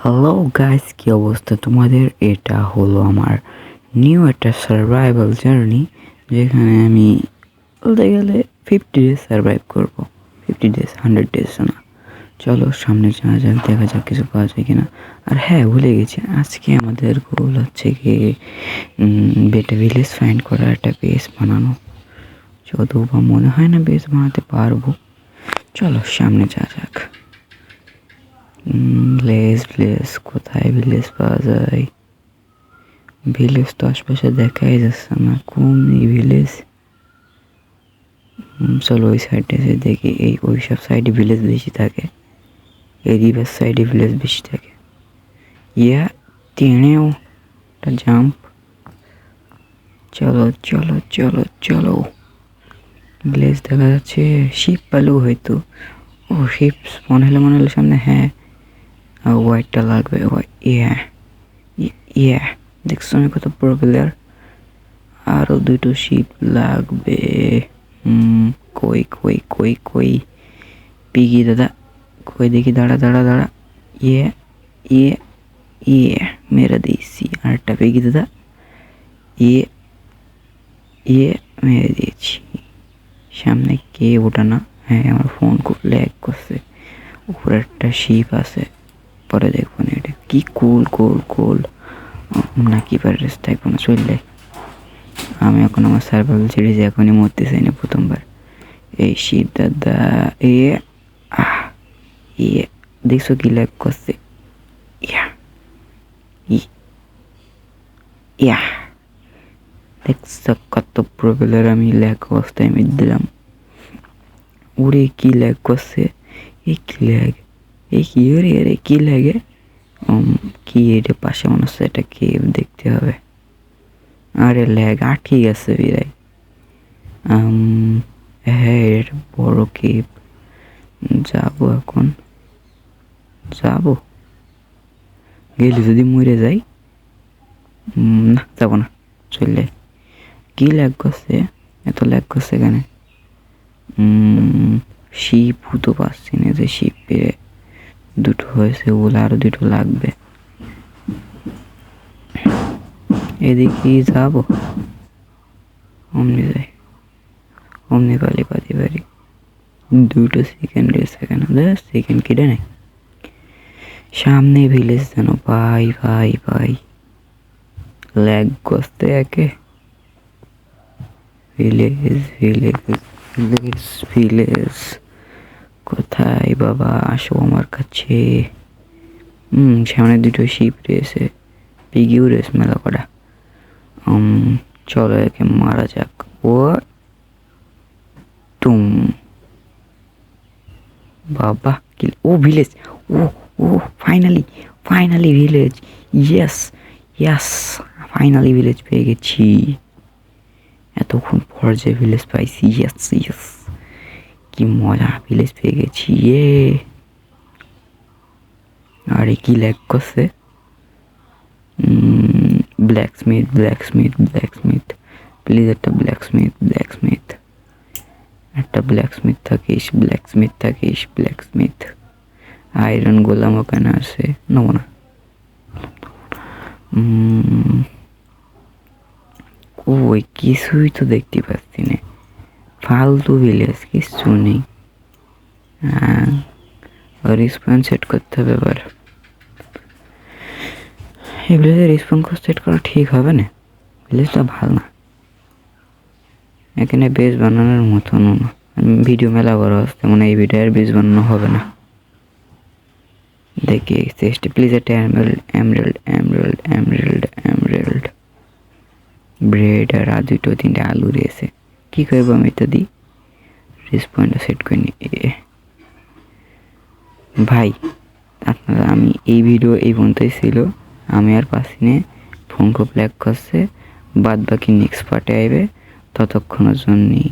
Hello guys, কি অবস্থা তোমাদের? এটা হলো আমার নিউ একটা সার্ভাইভাল জার্নি, যেখানে আমি বলতে গেলে 50 ডেজ সার্ভাইভ করবো। 50 ডেজ, 100 ডেজ না। চলো সামনে যাওয়া যাক, দেখা যাক কিছু পাওয়া যায় কিনা। আর হ্যাঁ, ভুলে গেছি, আজকে আমাদের গোল হচ্ছে কি বেটা ভিলেজ ফাইন্ড করা, একটা বেস বানানো। যদিও বা মনে হয় না বেস বানাতে পারবো। চলো সামনে যাওয়া যাক। ভিলেজ কোথায় ভিলেজ পাওয়া যায়? ভিলেজ তো আশপাশে দেখাই যাচ্ছে না, কোন এই ভিলেজ? চলো ওই সাইডে দেখি, ওই সব সাইডে ভিলেজ বেশি থাকে, এই রিভার সাইডে ভিলেজ বেশি থাকে। ইয়া টেনেও একটা জাম্প। চলো চলো চলো চলো, ভিলেজ দেখা যাচ্ছে। শিপ পালেও হয়তো। ও শিপ মনে হলো সামনে। হ্যাঁ, হোয়াইটটা লাগবে। ইয়া ইয়া, দেখছো আমি কত বড় প্লেয়ার। আরো দুটো শিপ লাগবে। কই কই কই কই পিগি দাদা, কই দেখি। দাঁড়া দাঁড়া দাঁড়া। ইয়ে ইয়ে ইয়ে মেরে দিয়েছি। আরেকটা পিগি দাদা। ইয়ে ইয়ে মেরে দিয়েছি। সামনে কে ওঠা না? হ্যাঁ, আমার ফোন খুব ল্যাগ করছে। উপরে একটা শিপ আছে, পরে দেখবো না। এটা কি কুল কুল কুল নাকি প্যারেস থাকবো না, চললে। আমি এখন আমার সার্ভাইভাল সিরিজে এখনই মরতে চাই না প্রথমবার। এই শিব দাদা, ইয়ে দেখছো কি ল্যাগ করছে? ইয়া দেখছো কত প্রবলের আমি ল্যাগ অবস্থায় আমি দিলাম। ওরে কি ল্যাগ করছে! এই কি ল্যাগ, এই কি রে রে কি লাগে? কি এটা পাশে মনে হচ্ছে একটা কেভ, দেখতে হবে। আরে ল্যাগ আটকে গেছে বিরাই। হ্যাঁ, এটা বড় কেভ। যাবো এখন, যাবো। গেলে যদি মরে যাই, না যাবো না, চললে। কি ল্যাগ করছে, এত ল্যাগ করছে এখানে? শিপও তো পাচ্ছি না, যে শিপ পেয়ে দুটো হয়েছে, ওগুলো আরো দুটো লাগবে। এদিকে যাবো, অমনি যাই, অমনি পালি পাতি পারি। দুটো সেকেন্ড এসে কেন? 10 সেকেন্ড কেটে নেই। সামনে ভিলেজ যেন ভাই ভাই ভাই, ল্যাগ করতে একে। ভিলেজ ভিলেজ ভিলেজ ভিলেজ কোথায় বাবা? আসো আমার কাছে। সামনে দুটো শিপ রয়েছে, পিগিও রয়েছে মেলা করা। চলো একে মারা যাক। ও তুম বাবা কি! ও ভিলেজ! ও ও finally, finally village! Yes yes, finally village পেয়ে গেছি। এতক্ষণ পর যে ভিলেজ পাইছি। ইয়েস ইয়েস, কি মজা! ভিলেজ পেয়ে গেছি। ইয়ে, আরে কি ল্যাগ করছে! ব্ল্যাকস্মিথ ব্ল্যাকস্মিথ ব্ল্যাকস্মিথ, প্লিজ একটা ব্ল্যাকস্মিথ ব্ল্যাকস্মিথ, একটা ব্ল্যাকস্মিথ থাকিস, ব্ল্যাকস্মিথ থাকিস, ব্ল্যাকস্মিথ। আয়রন গোলাম ওখানে আছে, নেবো না। ওই কিছুই তো দেখতে পাচ্ছি না, ফালতু ভিলেজ, কিচ্ছু নেই। রিসপন্স সেট করতে হবে এবার। এই ভিলেজের রিসপন্স সেট করা ঠিক হবে না, ভিলেজটা ভালো না। এখানে বেস বানানোর মতন না। ভিডিও মেলা বড় আসতে মানে এই ভিডিওর বেস বানানো হবে না। দেখি চেষ্টা, প্লিজ একটা emerald emerald emerald emerald emerald bread আর দুটো তিনটে আলু রয়েছে। কি করবো আমি তো দিই, রেসপন্সটা সেট করে নি। ভাই আপনারা, আমি এই ভিডিও এই পর্যন্তই ছিল। আমি আর পাচ্ছি না, ফোন খুব ল্যাগ করছে। বাদ বাকি নেক্সট পার্টে আইবে, ততক্ষণের জন্যই